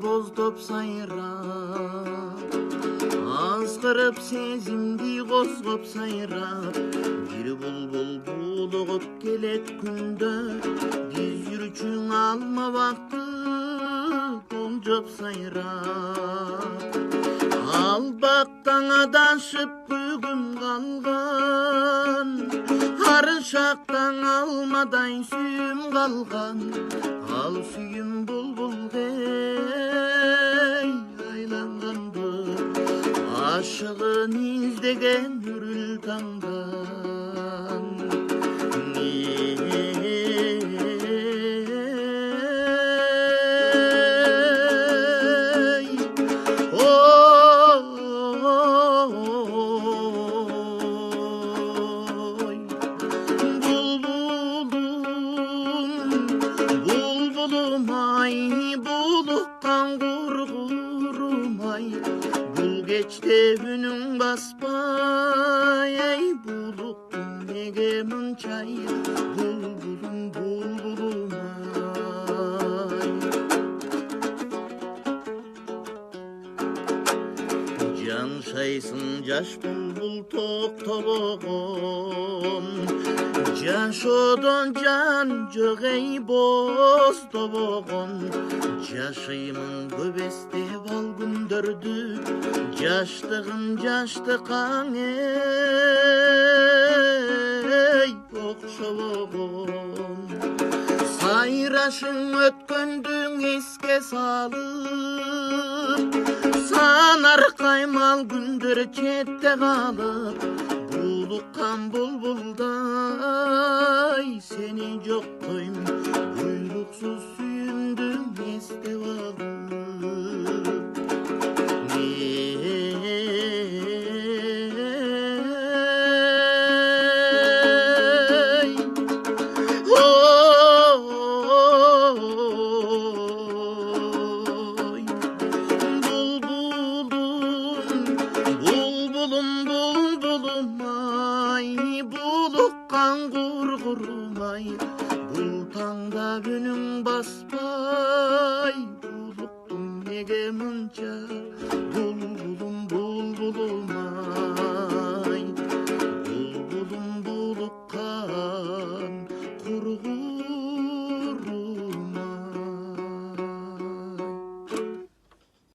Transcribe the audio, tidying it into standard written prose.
боздоп сайрап, азгырып сезимди козгоп сайрап, бир булбул булугуп келет күндө, биз жүрчүң алма бакты болжоп сайрап. Ал бактан адашып бүгүн калган, арышактан алмадай сүйүм калган, ал сүйүм булбулгей айланганды, ашыгын издеген үрүл таңдан. Buluktan kurgurumay, bul geçte günün basmay, ey buluktum nege mınçay, bulbulum bulbulumay. Can şaysın yaş bulbul toktologum, Жашоодон жан жок эй боз тобогон, жашыймын көп эстеп ал күндөрдү, жаштыгым жаштыкаң эй окшобогон. Сайрашың өткөндүң эске салып, санар каймал күндөр четте калып, булуккан булбулдай сени жоктойм, буйруксуз сүйүмдүм эстеп алып.